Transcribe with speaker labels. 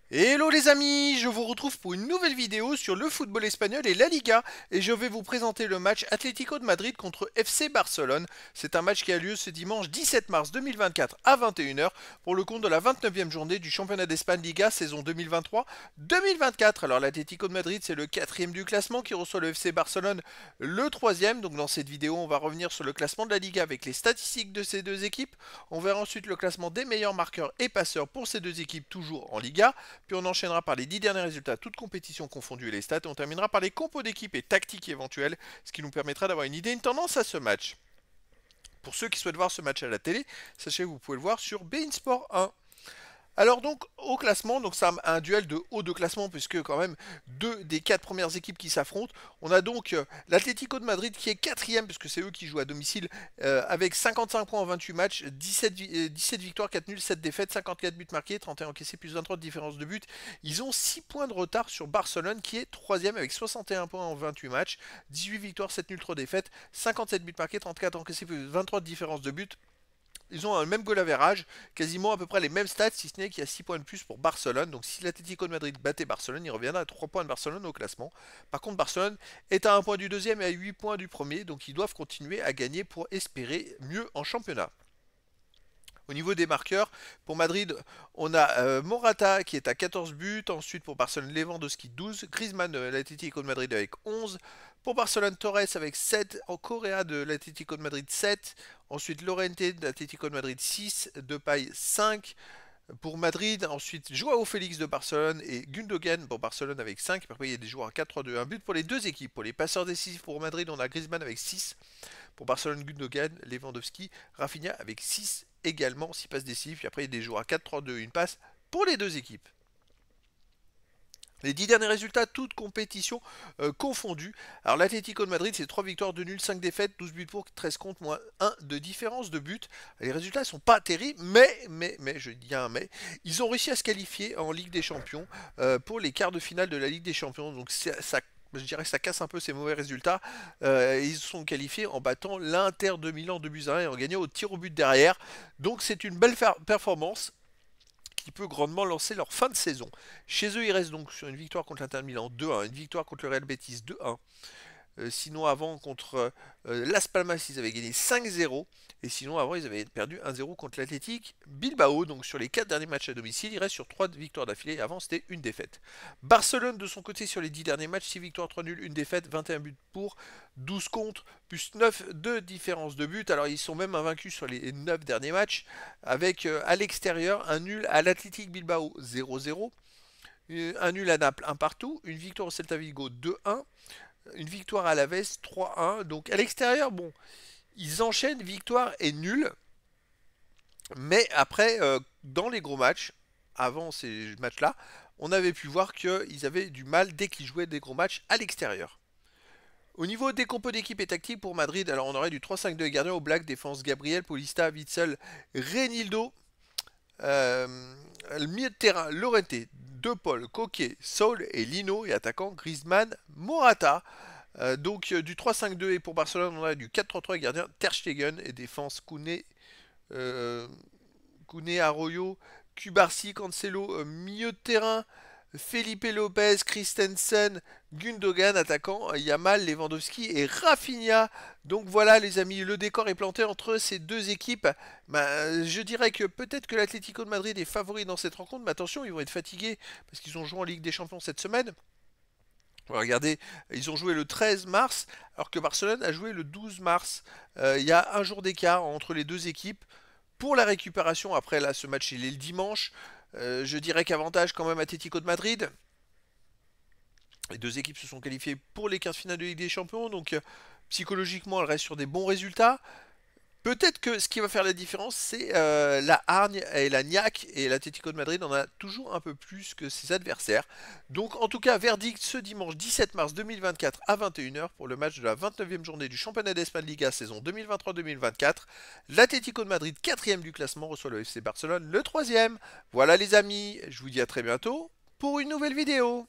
Speaker 1: Hello les amis, je vous retrouve pour une nouvelle vidéo sur le football espagnol et la Liga et je vais vous présenter le match Atlético de Madrid contre FC Barcelone. C'est un match qui a lieu ce dimanche 17 mars 2024 à 21 h pour le compte de la 29e journée du championnat d'Espagne Liga saison 2023-2024. Alors l'Atlético de Madrid c'est le quatrième du classement qui reçoit le FC Barcelone le troisième. Donc dans cette vidéo on va revenir sur le classement de la Liga avec les statistiques de ces deux équipes. On verra ensuite le classement des meilleurs marqueurs et passeurs pour ces deux équipes toujours en Liga. Puis on enchaînera par les 10 derniers résultats, toutes compétitions confondues et les stats. Et on terminera par les compos d'équipe et tactiques éventuelles, ce qui nous permettra d'avoir une idée, une tendance à ce match. Pour ceux qui souhaitent voir ce match à la télé, sachez que vous pouvez le voir sur beIN Sport 1. Alors donc au classement, donc c'est un duel de haut de classement puisque quand même deux des quatre premières équipes qui s'affrontent. On a donc l'Atlético de Madrid qui est quatrième puisque c'est eux qui jouent à domicile avec 55 points en 28 matchs, 17 victoires, 4 nuls, 7 défaites, 54 buts marqués, 31 encaissés plus 23 de différence de but. Ils ont 6 points de retard sur Barcelone qui est troisième avec 61 points en 28 matchs, 18 victoires, 7 nuls, 3 défaites, 57 buts marqués, 34 encaissés plus 23 de différence de but. Ils ont un même goal average, quasiment à peu près les mêmes stats, si ce n'est qu'il y a 6 points de plus pour Barcelone. Donc si l'Atlético de Madrid battait Barcelone, il reviendra à 3 points de Barcelone au classement. Par contre, Barcelone est à 1 point du deuxième et à 8 points du premier, donc ils doivent continuer à gagner pour espérer mieux en championnat. Au niveau des marqueurs, pour Madrid, on a Morata qui est à 14 buts. Ensuite, pour Barcelone, Lewandowski 12. Griezmann de l'Atlético de Madrid avec 11. Pour Barcelone, Torres avec 7. En Correa de l'Atlético de Madrid 7. Ensuite, Llorente de l'Atlético de Madrid 6. Depay 5. Pour Madrid, ensuite Joao Félix de Barcelone et Gundogan pour Barcelone avec 5. Après, il y a des joueurs à 4-3-2. Un but pour les deux équipes. Pour les passeurs décisifs pour Madrid, on a Griezmann avec 6. Pour Barcelone, Gundogan, Lewandowski, Rafinha avec 6 également, 6 passes décisives. Puis après, il y a des joueurs à 4-3-2, une passe pour les deux équipes. Les 10 derniers résultats, toutes compétitions confondues. Alors l'Atlético de Madrid, c'est 3 victoires, 2 nuls, 5 défaites, 12 buts pour, 13 contre, moins 1 de différence de but. Les résultats ne sont pas terribles, mais, je dis un mais, ils ont réussi à se qualifier en Ligue des Champions pour les quarts de finale de la Ligue des Champions. Donc ça, je dirais que ça casse un peu ces mauvais résultats. Ils sont qualifiés en battant l'Inter de Milan 2 buts à 1 et en gagnant au tir au but derrière. Donc c'est une belle performance qui peut grandement lancer leur fin de saison. Chez eux, ils restent donc sur une victoire contre l'Inter Milan 2-1, une victoire contre le Real Betis 2-1. Sinon, avant, contre Las Palmas, ils avaient gagné 5-0. Et sinon, avant, ils avaient perdu 1-0 contre l'Athletic Bilbao. Donc, sur les 4 derniers matchs à domicile, ils restent sur 3 victoires d'affilée. Avant, c'était une défaite. Barcelone, de son côté, sur les 10 derniers matchs, 6 victoires, 3 nuls, une défaite, 21 buts pour, 12 contre, plus 9 de différence de but. Alors, ils sont même invaincus sur les 9 derniers matchs, avec à l'extérieur un nul à l'Athletic Bilbao 0-0. Un nul à Naples, un partout. Une victoire au Celta Vigo 2-1. Une victoire à la veste 3-1. Donc à l'extérieur, bon, ils enchaînent victoire et nul. Mais après, dans les gros matchs, avant ces matchs-là, on avait pu voir qu'ils avaient du mal dès qu'ils jouaient des gros matchs à l'extérieur. Au niveau des compos d'équipe et tactique pour Madrid, alors on aurait du 3-5-2 gardien au black, défense Gabriel, Paulista, Witzel, Renildo, le milieu de terrain, Llorente, De Paul, Coquet, Saul et Lino et attaquant Griezmann, Morata. Donc du 3-5-2 et pour Barcelone on a du 4-3-3 gardien Ter Stegen et défense euh, Kouné, Arroyo, Cubarsi, Cancelo, milieu de terrain Felipe Lopez, Christensen, Gundogan, attaquant Yamal, Lewandowski et Rafinha. Donc voilà les amis, le décor est planté entre ces deux équipes. Je dirais que peut-être que l'Atlético de Madrid est favori dans cette rencontre, mais attention, ils vont être fatigués parce qu'ils ont joué en Ligue des Champions cette semaine. Regardez, ils ont joué le 13 mars, alors que Barcelone a joué le 12 mars. Il y a un jour d'écart entre les deux équipes. Pour la récupération, après là, ce match il est le dimanche. Je dirais qu'avantage quand même Atlético de Madrid. Les deux équipes se sont qualifiées pour les quarts de finale de Ligue des Champions, donc psychologiquement elles restent sur des bons résultats. Peut-être que ce qui va faire la différence, c'est la hargne et la niaque. Et l'Atlético de Madrid en a toujours un peu plus que ses adversaires. Donc en tout cas, verdict ce dimanche 17 mars 2024 à 21 h pour le match de la 29e journée du championnat d'Espagne Liga saison 2023-2024. L'Atlético de Madrid, 4e du classement, reçoit le FC Barcelone, le 3e. Voilà les amis, je vous dis à très bientôt pour une nouvelle vidéo.